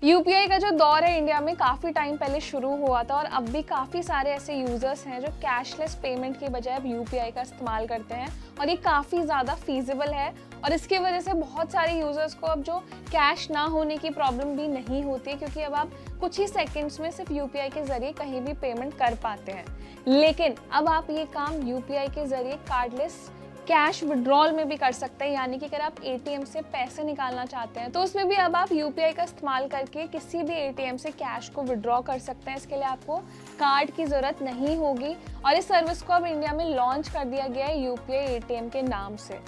UPI का जो दौर है इंडिया में काफ़ी टाइम पहले शुरू हुआ था और अब भी काफ़ी सारे ऐसे यूज़र्स हैं जो कैशलेस पेमेंट की बजाय अब यूपीआई का इस्तेमाल करते हैं और ये काफ़ी ज़्यादा फीजिबल है और इसकी वजह से बहुत सारे यूज़र्स को अब जो कैश ना होने की प्रॉब्लम भी नहीं होती, क्योंकि अब आप कुछ ही सेकंड्स में सिर्फ यूपीआई के ज़रिए कहीं भी पेमेंट कर पाते हैं। लेकिन अब आप ये काम यूपीआई के ज़रिए कार्डलेस कैश विड्रॉल में भी कर सकते हैं, यानी कि अगर आप एटीएम से पैसे निकालना चाहते हैं तो उसमें भी अब आप यूपीआई का इस्तेमाल करके किसी भी एटीएम से कैश को विड्रॉ कर सकते हैं। इसके लिए आपको कार्ड की ज़रूरत नहीं होगी और इस सर्विस को अब इंडिया में लॉन्च कर दिया गया है यूपीआई एटीएम के नाम से।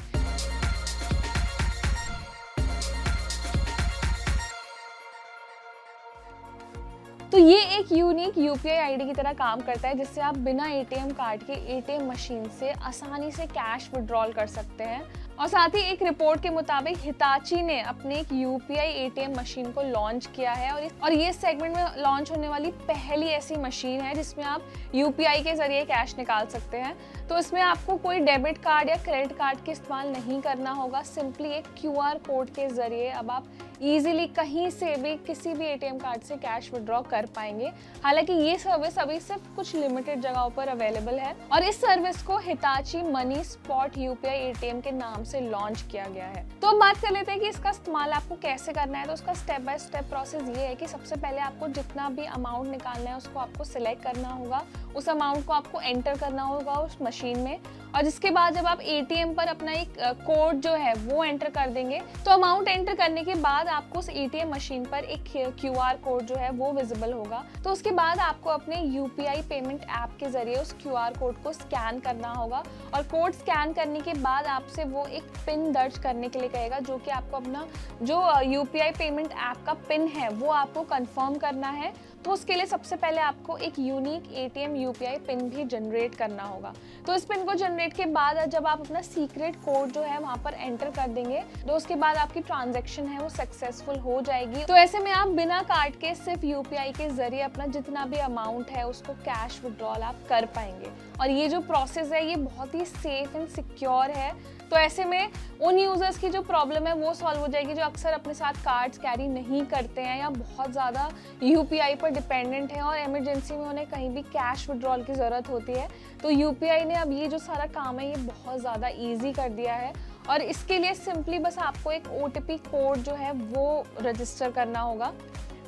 तो ये एक यूनिक यूपीआई आईडी की तरह काम करता है, जिससे आप बिना एटीएम कार्ड के एटीएम मशीन से आसानी से कैश विड्रॉल कर सकते हैं। और साथ ही एक रिपोर्ट के मुताबिक हिताची ने अपने एक यूपीआई एटीएम मशीन को लॉन्च किया है और ये सेगमेंट में लॉन्च होने वाली पहली ऐसी मशीन है जिसमें आप यूपीआई के जरिए कैश निकाल सकते हैं। तो इसमें आपको कोई डेबिट कार्ड या क्रेडिट कार्ड के इस्तेमाल नहीं करना होगा, सिंपली एक क्यूआर कोड के जरिए अब आप इजीली कहीं से भी किसी भी एटीएम कार्ड से कैश विड्रॉ कर पाएंगे। हालांकि ये सर्विस अभी सिर्फ कुछ लिमिटेड जगहों पर अवेलेबल है और इस सर्विस को Hitachi money spot UPI ATM के नाम से लॉन्च किया गया है। तो अब बात कर लेते हैं कि इसका इस्तेमाल आपको कैसे करना है। तो उसका स्टेप बाय स्टेप प्रोसेस ये है कि सबसे पहले आपको जितना भी अमाउंट निकालना है उसको आपको सिलेक्ट करना होगा, उस अमाउंट को आपको एंटर करना होगा उस मशीन में और जिसके बाद जब आप एटीएम पर अपना एक कोड जो है वो एंटर कर देंगे तो अमाउंट एंटर करने के बाद आपको उस एटीएम मशीन पर एक क्यूआर कोड जो है वो विजिबल होगा। तो उसके बाद आपको अपने यूपीआई पेमेंट ऐप के जरिए उस क्यूआर कोड को स्कैन करना होगा और कोड स्कैन करने के बाद आपसे वो एक पिन दर्ज करने के लिए कहेगा, जो कि आपको अपना जो यूपीआई पेमेंट ऐप का पिन है वो आपको कंफर्म करना है। तो उसके लिए सबसे पहले आपको एक यूनिक एटीएम यूपीआई पिन भी जनरेट करना होगा। तो इस पिन को जनरेट के बाद जब आप अपना सीक्रेट कोड जो है वहाँ पर एंटर कर देंगे तो उसके बाद आपकी ट्रांजैक्शन है वो सक्सेसफुल हो जाएगी। तो ऐसे में आप बिना कार्ड के सिर्फ यूपीआई के जरिए अपना जितना भी अमाउंट है उसको कैश विड्रॉल आप कर पाएंगे और ये जो प्रोसेस है ये बहुत ही सेफ एंड सिक्योर है। तो ऐसे में उन यूजर्स की जो प्रॉब्लम है वो सॉल्व हो जाएगी जो अक्सर अपने साथ कार्ड्स कैरी नहीं करते हैं या बहुत ज़्यादा यूपीआई पर डिपेंडेंट है और इमरजेंसी में उन्हें कहीं भी कैश विड्रॉल की ज़रूरत होती है। तो यूपीआई ने अब ये जो सारा काम है ये बहुत ज़्यादा ईजी कर दिया है और इसके लिए सिंपली बस आपको एक ओटीपी कोड जो है वो रजिस्टर करना होगा।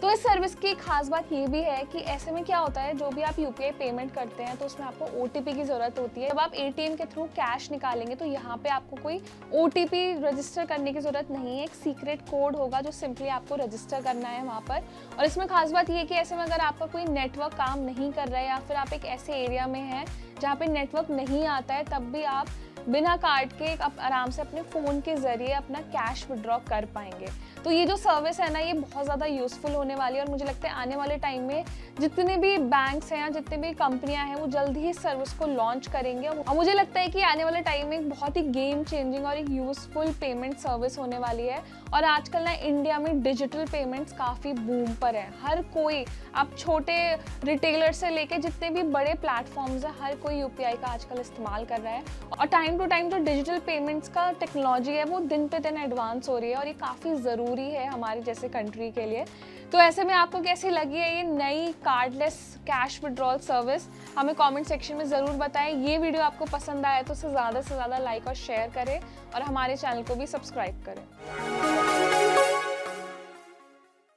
तो इस सर्विस की खास बात ये भी है कि ऐसे में क्या होता है, जो भी आप यूपीआई पेमेंट करते हैं तो उसमें आपको ओटीपी की ज़रूरत होती है। जब आप एटीएम के थ्रू कैश निकालेंगे तो यहाँ पे आपको कोई ओटीपी रजिस्टर करने की ज़रूरत नहीं है, एक सीक्रेट कोड होगा जो सिंपली आपको रजिस्टर करना है वहाँ पर। और इसमें खास बात ये है कि ऐसे में अगर आपका कोई नेटवर्क काम नहीं कर रहा है या फिर आप एक ऐसे एरिया में हैं जहाँ पे नेटवर्क नहीं आता है, तब भी आप बिना कार्ड के आप आराम से अपने फ़ोन के ज़रिए अपना कैश विड्रॉ कर पाएंगे। तो ये जो सर्विस है ना ये बहुत ज़्यादा यूज़फुल होने वाली है और मुझे लगता है आने वाले टाइम में जितने भी बैंक्स हैं या जितने भी कंपनियां हैं वो जल्दी ही इस सर्विस को लॉन्च करेंगे और मुझे लगता है कि आने वाले टाइम में एक बहुत ही गेम चेंजिंग और एक यूज़फुल पेमेंट सर्विस होने वाली है। और आजकल ना इंडिया में डिजिटल पेमेंट्स काफ़ी बूम पर है। हर कोई, आप छोटे रिटेलर से लेके जितने भी बड़े प्लेटफॉर्म्स हैं, हर कोई यूपीआई का आजकल इस्तेमाल कर रहा है और टाइम टू टाइम जो डिजिटल पेमेंट्स का टेक्नोलॉजी है वो दिन पे दिन एडवांस हो रही है और ये काफ़ी ज़रूरी है हमारे जैसे कंट्री के लिए। तो ऐसे में आपको कैसी लगी है ये नई कार्डलेस कैश विड्रॉल सर्विस, हमें कमेंट सेक्शन में ज़रूर बताएं। ये वीडियो आपको पसंद आया तो उसे ज़्यादा से ज़्यादा लाइक और शेयर करें और हमारे चैनल को भी सब्सक्राइब करें।